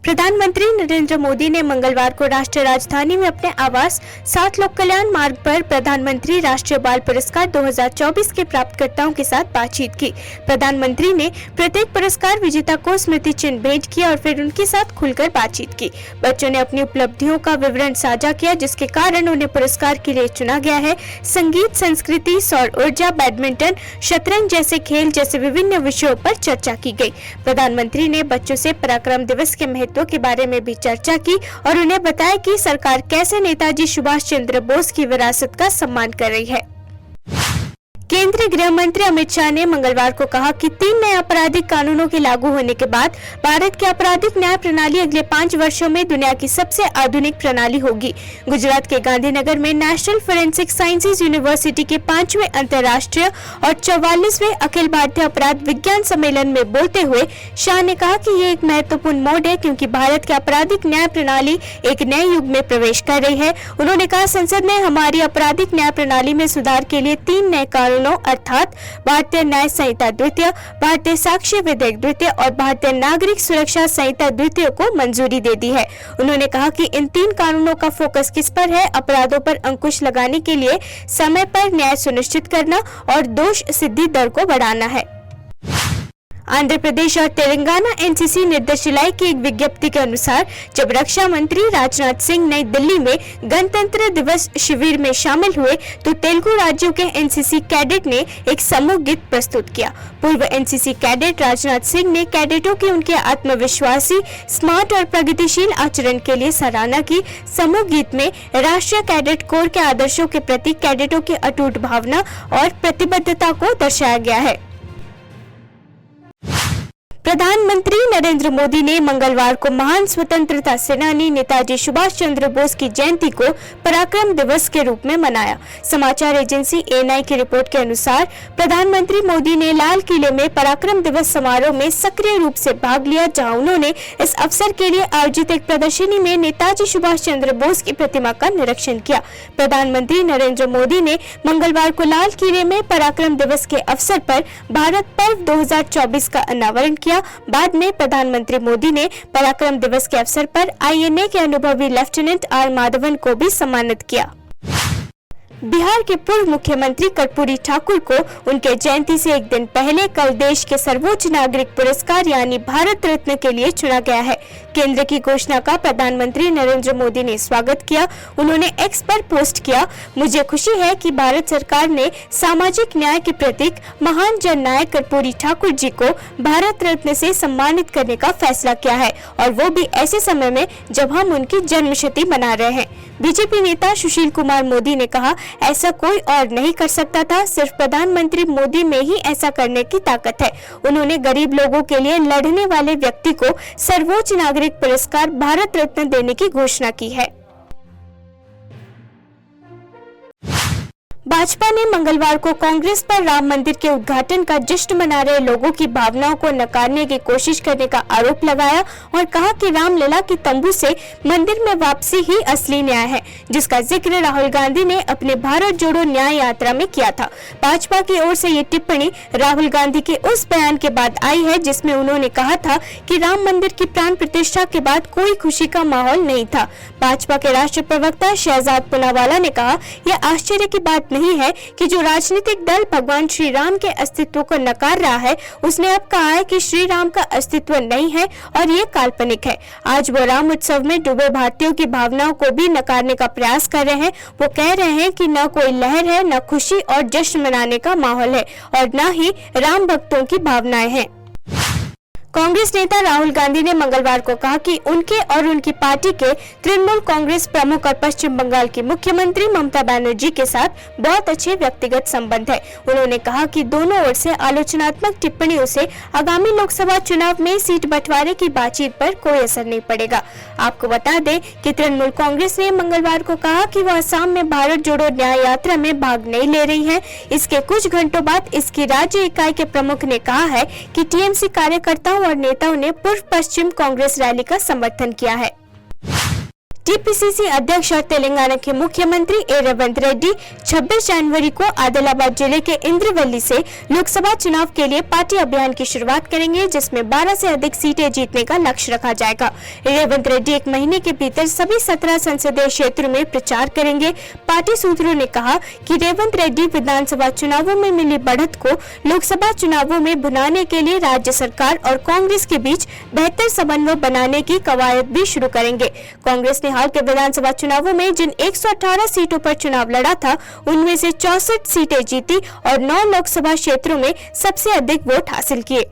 प्रधानमंत्री नरेंद्र मोदी ने मंगलवार को राष्ट्रीय राजधानी में अपने आवास 7 लोक कल्याण मार्ग पर प्रधानमंत्री राष्ट्रीय बाल पुरस्कार 2024 के प्राप्तकर्ताओं के साथ बातचीत की। प्रधानमंत्री ने प्रत्येक पुरस्कार विजेता को स्मृति चिन्ह भेंट किया और फिर उनके साथ खुलकर बातचीत की। बच्चों ने अपनी उपलब्धियों का विवरण साझा किया, जिसके कारण उन्हें पुरस्कार के लिए चुना गया है। संगीत, संस्कृति, सौर ऊर्जा, बैडमिंटन, शतरंज जैसे खेल जैसे विभिन्न विषयों पर चर्चा की गई। प्रधानमंत्री ने बच्चों से पराक्रम दिवस के महत्व के बारे में भी चर्चा की और उन्हें बताया कि सरकार कैसे नेताजी सुभाष चंद्र बोस की विरासत का सम्मान कर रही है। केंद्रीय गृह मंत्री अमित शाह ने मंगलवार को कहा कि 3 नए आपराधिक कानूनों के लागू होने के बाद भारत की आपराधिक न्याय प्रणाली अगले 5 वर्षों में दुनिया की सबसे आधुनिक प्रणाली होगी। गुजरात के गांधीनगर में नेशनल फोरेंसिक साइंसेज यूनिवर्सिटी के 5वें अंतर्राष्ट्रीय और 44वें अखिल भारतीय अपराध विज्ञान सम्मेलन में बोलते हुए शाह ने कहा कि ये एक महत्वपूर्ण मोड़ है, क्योंकि भारत की आपराधिक न्याय प्रणाली एक नए युग में प्रवेश कर रही है। उन्होंने कहा, संसद ने हमारी आपराधिक न्याय प्रणाली में सुधार के लिए 3 नए कानूनों अर्थात भारतीय न्याय संहिता द्वितीय, भारतीय साक्ष्य विधेयक द्वितीय और भारतीय नागरिक सुरक्षा संहिता द्वितीय को मंजूरी दे दी है। उन्होंने कहा कि इन 3 कानूनों का फोकस किस पर है? अपराधों पर अंकुश लगाने के लिए समय पर न्याय सुनिश्चित करना और दोष सिद्धि दर को बढ़ाना है। आंध्र प्रदेश और तेलंगाना एनसीसी निर्देशालय की एक विज्ञप्ति के अनुसार जब रक्षा मंत्री राजनाथ सिंह नई दिल्ली में गणतंत्र दिवस शिविर में शामिल हुए तो तेलुगु राज्यों के एनसीसी कैडेट ने एक समूह गीत प्रस्तुत किया। पूर्व एनसीसी कैडेट राजनाथ सिंह ने कैडेटों की उनके आत्मविश्वासी, स्मार्ट और प्रगतिशील आचरण के लिए सराहना की। समूह गीत में राष्ट्रीय कैडेट कोर के आदर्शों के प्रति कैडेटों की अटूट भावना और प्रतिबद्धता को दर्शाया गया है। प्रधानमंत्री नरेंद्र मोदी ने मंगलवार को महान स्वतंत्रता सेनानी नेताजी सुभाष चंद्र बोस की जयंती को पराक्रम दिवस के रूप में मनाया। समाचार एजेंसी एएनआई की रिपोर्ट के अनुसार प्रधानमंत्री मोदी ने लाल किले में पराक्रम दिवस समारोह में सक्रिय रूप से भाग लिया, जहां उन्होंने इस अवसर के लिए आयोजित एक प्रदर्शनी में नेताजी सुभाष चंद्र बोस की प्रतिमा का निरीक्षण किया। प्रधानमंत्री नरेंद्र मोदी ने मंगलवार को लाल किले में पराक्रम दिवस के अवसर पर भारत पर्व 2024 का अनावरण किया। बाद में प्रधानमंत्री मोदी ने पराक्रम दिवस के अवसर पर आईएनए के अनुभवी लेफ्टिनेंट आर माधवन को भी सम्मानित किया। बिहार के पूर्व मुख्यमंत्री कर्पूरी ठाकुर को उनके जयंती से एक दिन पहले कल देश के सर्वोच्च नागरिक पुरस्कार यानी भारत रत्न के लिए चुना गया है। केंद्र की घोषणा का प्रधानमंत्री नरेंद्र मोदी ने स्वागत किया। उन्होंने एक्स पर पोस्ट किया, मुझे खुशी है कि भारत सरकार ने सामाजिक न्याय के प्रतीक महान जननायक कर्पूरी ठाकुर जी को भारत रत्न से सम्मानित करने का फैसला किया है, और वो भी ऐसे समय में जब हम उनकी जन्मशती मना रहे हैं। बीजेपी नेता सुशील कुमार मोदी ने कहा, ऐसा कोई और नहीं कर सकता था, सिर्फ प्रधानमंत्री मोदी में ही ऐसा करने की ताकत है। उन्होंने गरीब लोगों के लिए लड़ने वाले व्यक्ति को सर्वोच्च नागरिक पुरस्कार भारत रत्न देने की घोषणा की है। भाजपा ने मंगलवार को कांग्रेस पर राम मंदिर के उद्घाटन का जश्न मना रहे लोगों की भावनाओं को नकारने की कोशिश करने का आरोप लगाया और कहा कि रामलला के तंबू से मंदिर में वापसी ही असली न्याय है, जिसका जिक्र राहुल गांधी ने अपने भारत जोड़ो न्याय यात्रा में किया था। भाजपा की ओर से ये टिप्पणी राहुल गांधी के उस बयान के बाद आई है जिसमें उन्होंने कहा था कि राम मंदिर की प्राण प्रतिष्ठा के बाद कोई खुशी का माहौल नहीं था। भाजपा के राष्ट्रीय प्रवक्ता शहजाद पूनावाला ने कहा, यह आश्चर्य की बात नहीं है कि जो राजनीतिक दल भगवान श्री राम के अस्तित्व को नकार रहा है, उसने अब कहा है कि श्री राम का अस्तित्व नहीं है और ये काल्पनिक है। आज वो राम उत्सव में डूबे भारतीयों की भावनाओं को भी नकारने का प्रयास कर रहे हैं। वो कह रहे हैं कि न कोई लहर है, न खुशी और जश्न मनाने का माहौल है और न ही राम भक्तों की भावनाएं हैं। कांग्रेस नेता राहुल गांधी ने मंगलवार को कहा कि उनके और उनकी पार्टी के तृणमूल कांग्रेस प्रमुख और पश्चिम बंगाल की मुख्यमंत्री ममता बनर्जी के साथ बहुत अच्छे व्यक्तिगत संबंध है। उन्होंने कहा कि दोनों ओर से आलोचनात्मक टिप्पणियों से आगामी लोकसभा चुनाव में सीट बंटवारे की बातचीत पर कोई असर नहीं पड़ेगा। आपको बता दें कि तृणमूल कांग्रेस ने मंगलवार को कहा कि वह असम में भारत जोड़ो न्याय यात्रा में भाग नहीं ले रही है। इसके कुछ घंटों बाद इसकी राज्य इकाई के प्रमुख ने कहा है कि टीएमसी कार्यकर्ताओं और नेताओं ने पूर्व पश्चिम कांग्रेस रैली का समर्थन किया है। टीपीसीसी अध्यक्ष और तेलंगाना के मुख्यमंत्री रेवंत रेड्डी 26 जनवरी को आदिलाबाद जिले के इंद्रवली से लोकसभा चुनाव के लिए पार्टी अभियान की शुरुआत करेंगे, जिसमें 12 से अधिक सीटें जीतने का लक्ष्य रखा जाएगा। रेवंत रेड्डी एक महीने के भीतर सभी 17 संसदीय क्षेत्रों में प्रचार करेंगे। पार्टी सूत्रों ने कहा कि रेवंत रेड्डी विधानसभा चुनावों में मिली बढ़त को लोकसभा चुनावों में भुनाने के लिए राज्य सरकार और कांग्रेस के बीच बेहतर समन्वय बनाने की कवायद भी शुरू करेंगे। कांग्रेस ने हाल के विधानसभा चुनावों में जिन 118 सीटों पर चुनाव लड़ा था, उनमें से 64 सीटें जीती और 9 लोकसभा क्षेत्रों में सबसे अधिक वोट हासिल किए।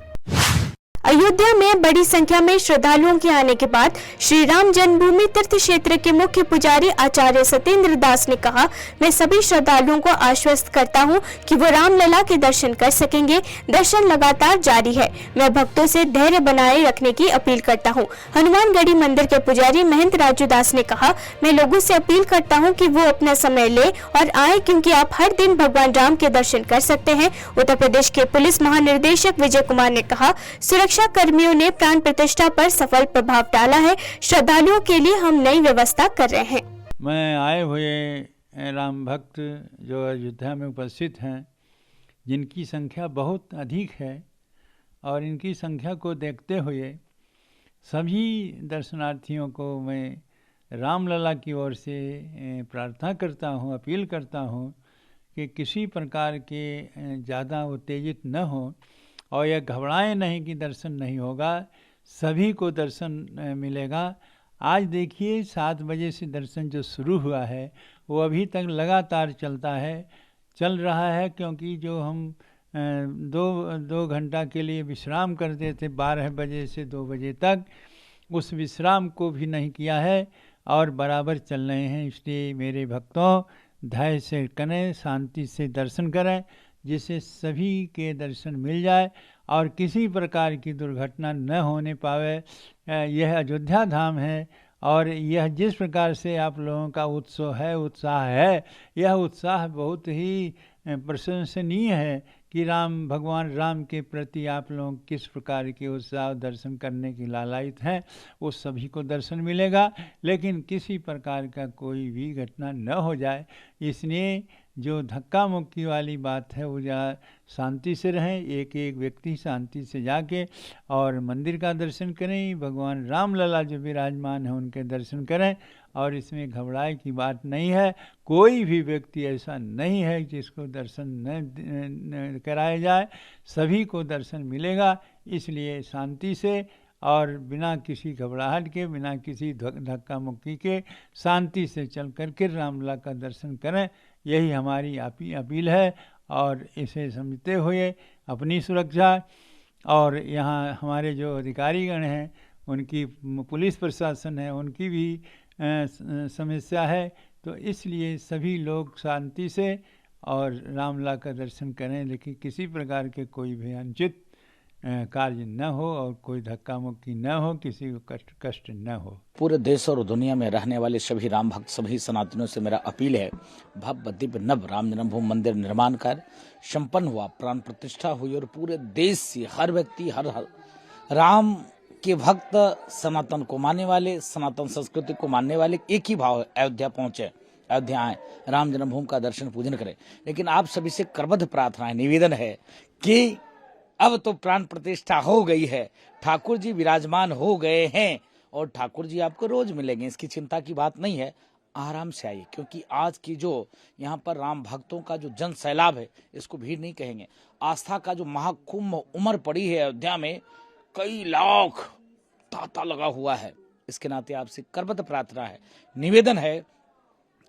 अयोध्या में बड़ी संख्या में श्रद्धालुओं के आने के बाद श्री राम जन्मभूमि तीर्थ क्षेत्र के मुख्य पुजारी आचार्य सत्येंद्र दास ने कहा, मैं सभी श्रद्धालुओं को आश्वस्त करता हूं कि वो रामलला के दर्शन कर सकेंगे। दर्शन लगातार जारी है। मैं भक्तों से धैर्य बनाए रखने की अपील करता हूं। हनुमानगढ़ी मंदिर के पुजारी महंत राजू दास ने कहा, मैं लोगों से अपील करता हूं कि वो अपना समय ले और आए, क्योंकि आप हर दिन भगवान राम के दर्शन कर सकते हैं। उत्तर प्रदेश के पुलिस महानिदेशक विजय कुमार ने कहा, सुरक्षा कर्मियों ने प्राण प्रतिष्ठा पर सफल प्रभाव डाला है। श्रद्धालुओं के लिए हम नई व्यवस्था कर रहे हैं। मैं आए हुए राम भक्त जो अयोध्या में उपस्थित हैं, जिनकी संख्या बहुत अधिक है, और इनकी संख्या को देखते हुए सभी दर्शनार्थियों को मैं रामलला की ओर से प्रार्थना करता हूँ, अपील करता हूँ कि किसी प्रकार के ज़्यादा उत्तेजित न हो और यह घबराएं नहीं कि दर्शन नहीं होगा। सभी को दर्शन मिलेगा। आज देखिए 7 बजे से दर्शन जो शुरू हुआ है वो अभी तक लगातार चल रहा है, क्योंकि जो हम दो घंटा के लिए विश्राम करते थे 12 बजे से 2 बजे तक, उस विश्राम को भी नहीं किया है और बराबर चल रहे हैं। इसलिए मेरे भक्तों, धैर्य से करें, शांति से दर्शन करें, जिससे सभी के दर्शन मिल जाए और किसी प्रकार की दुर्घटना न होने पावे। यह अयोध्या धाम है और यह जिस प्रकार से आप लोगों का उत्साह है, यह उत्साह बहुत ही प्रशंसनीय है कि भगवान राम के प्रति आप लोग किस प्रकार के उत्साह दर्शन करने की लालायित हैं। वो सभी को दर्शन मिलेगा, लेकिन किसी प्रकार का कोई भी घटना न हो जाए, इसलिए जो धक्का मुक्की वाली बात है वो शांति से रहें। एक एक व्यक्ति शांति से जाके और मंदिर का दर्शन करें, भगवान रामलला जो विराजमान है उनके दर्शन करें, और इसमें घबराए की बात नहीं है। कोई भी व्यक्ति ऐसा नहीं है जिसको दर्शन न कराया जाए, सभी को दर्शन मिलेगा। इसलिए शांति से और बिना किसी घबराहट के, बिना किसी धक्का मुक्की के शांति से चल करके रामलला का दर्शन करें, यही हमारी अपील है। और इसे समझते हुए अपनी सुरक्षा और यहाँ हमारे जो अधिकारीगण हैं, उनकी पुलिस प्रशासन है, उनकी भी समस्या है, तो इसलिए सभी लोग शांति से और रामलला का दर्शन करें, लेकिन किसी प्रकार के कोई भी अनुचित कार्य न हो और कोई धक्का मुक्की न हो, किसी को कष्ट न हो। पूरे देश और दुनिया में रहने वाले सभी राम भक्त, सभी सनातनियों से मेरा अपील है, भव्य दिव्य नव राम जन्मभूमि मंदिर निर्माण कार्य संपन्न हुआ, प्राण प्रतिष्ठा हुई और पूरे देश से हर व्यक्ति, हर राम के भक्त, सनातन को मानने वाले, सनातन संस्कृति को मानने वाले एक ही भाव अयोध्या पहुंचे, अयोध्या आए, राम जन्मभूमि का दर्शन पूजन करें। लेकिन आप सभी से करबद्ध प्रार्थना है, निवेदन है कि अब तो प्राण प्रतिष्ठा हो गई है, ठाकुर जी विराजमान हो गए हैं और ठाकुर जी आपको रोज मिलेंगे, इसकी चिंता की बात नहीं है। आराम से आइए, क्योंकि आज की जो यहाँ पर राम भक्तों का जो जन सैलाब है, इसको भीड़ नहीं कहेंगे, आस्था का जो महाकुंभ उमड़ पड़ी है अयोध्या में, कई लाख तांता लगा हुआ है। इसके नाते आपसे करबद्ध प्रार्थना है, निवेदन है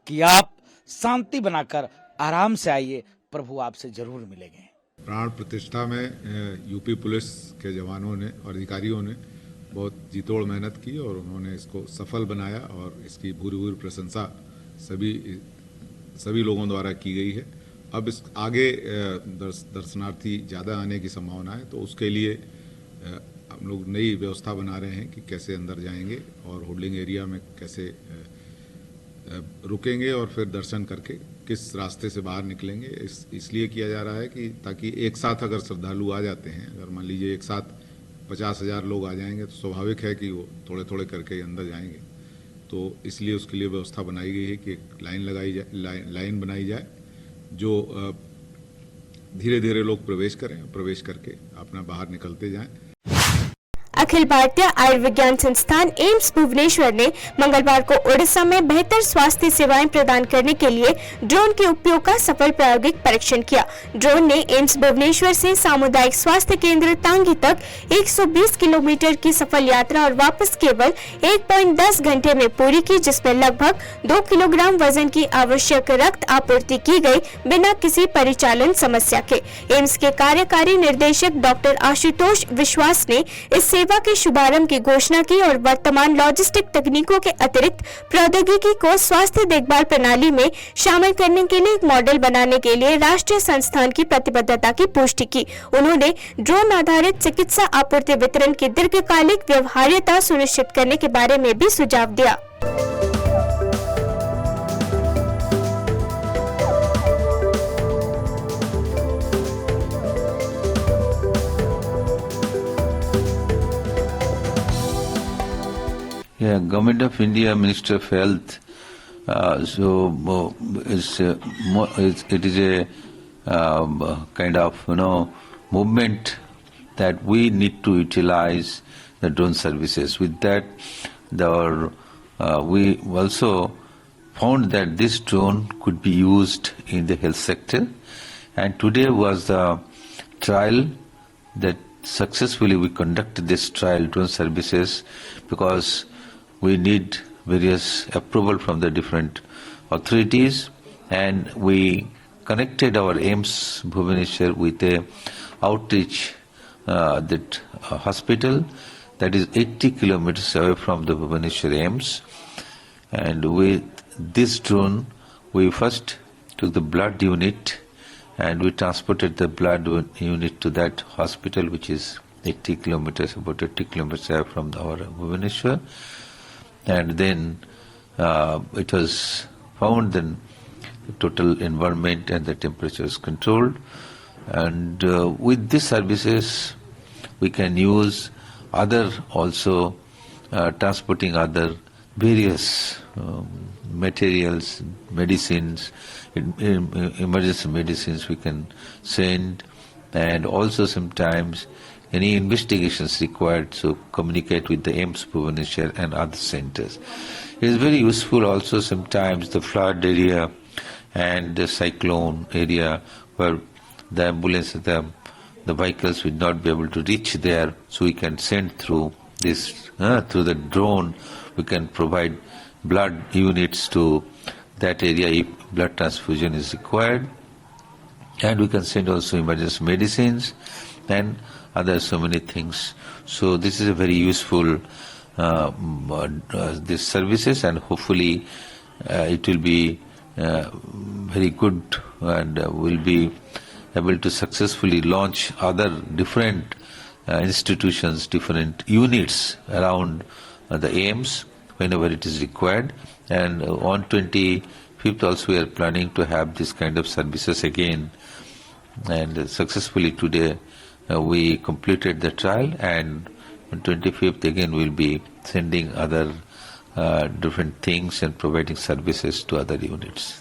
कि आप शांति बनाकर आराम से आइए, प्रभु आपसे जरूर मिलेंगे। प्राण प्रतिष्ठा में यूपी पुलिस के जवानों ने और अधिकारियों ने बहुत जीतोड़ मेहनत की और उन्होंने इसको सफल बनाया, और इसकी भूरी भूरी प्रशंसा सभी लोगों द्वारा की गई है। अब इस आगे दर्शनार्थी ज़्यादा आने की संभावना है, तो उसके लिए हम लोग नई व्यवस्था बना रहे हैं कि कैसे अंदर जाएंगे और होल्डिंग एरिया में कैसे रुकेंगे और फिर दर्शन करके किस रास्ते से बाहर निकलेंगे। इसलिए किया जा रहा है कि ताकि एक साथ अगर श्रद्धालु आ जाते हैं, अगर मान लीजिए एक साथ 50,000 लोग आ जाएंगे, तो स्वाभाविक है कि वो थोड़े थोड़े करके अंदर जाएंगे। तो इसलिए उसके लिए व्यवस्था बनाई गई है कि एक लाइन लगाई जाए, लाइन बनाई जाए जो धीरे धीरे लोग प्रवेश करें, प्रवेश करके अपना बाहर निकलते जाएं। अखिल भारतीय आयुर्विज्ञान संस्थान एम्स भुवनेश्वर ने मंगलवार को ओडिशा में बेहतर स्वास्थ्य सेवाएं प्रदान करने के लिए ड्रोन के उपयोग का सफल प्रायोगिक परीक्षण किया। ड्रोन ने एम्स भुवनेश्वर से सामुदायिक स्वास्थ्य केंद्र तांगी तक 120 किलोमीटर की सफल यात्रा और वापस केवल 1.10 घंटे में पूरी की, जिसमें लगभग 2 किलोग्राम वजन की आवश्यक रक्त आपूर्ति की गई बिना किसी परिचालन समस्या के। एम्स के कार्यकारी निर्देशक डॉक्टर आशुतोष विश्वास ने इस सेवा के शुभारंभ की घोषणा की और वर्तमान लॉजिस्टिक तकनीकों के अतिरिक्त प्रौद्योगिकी को स्वास्थ्य देखभाल प्रणाली में शामिल करने के लिए एक मॉडल बनाने के लिए राष्ट्रीय संस्थान की प्रतिबद्धता की पुष्टि की। उन्होंने ड्रोन आधारित चिकित्सा आपूर्ति वितरण की दीर्घकालिक व्यवहार्यता सुनिश्चित करने के बारे में भी सुझाव दिया। Yeah, Government of India, Minister of Health. It is a kind of movement that we need to utilize the drone services. With that, we also found that this drone could be used in the health sector, and today was the trial that successfully we conducted this trial drone services because we need various approval from the different authorities, and we connected our AIIMS Bhubaneswar with a outreach hospital that is 80 kilometers away from the Bhubaneswar AIIMS. And with this drone, we first took the blood unit and we transported the blood unit to that hospital, which is 80 kilometers, about 80 kilometers away from our Bhubaneswar. And then it was found then the total environment and the temperature is controlled. And with these services, we can use other also transporting other various materials, medicines, emergency medicines we can send, and also sometimes any investigations required to communicate with the AIIMS Bhubaneswar and other centers. It is very useful also sometimes the flood area and the cyclone area where the ambulance, the vehicles will not be able to reach there, so we can send through this, through the drone, we can provide blood units to that area if blood transfusion is required. And we can send also emergency medicines and other so many things. So this is a very useful these services, and hopefully it will be very good, and will be able to successfully launch other different institutions, different units around the AIIMS whenever it is required. And on 25th also we are planning to have this kind of services again. And successfully today we completed the trial, and on 25th again we will be sending other different things and providing services to other units.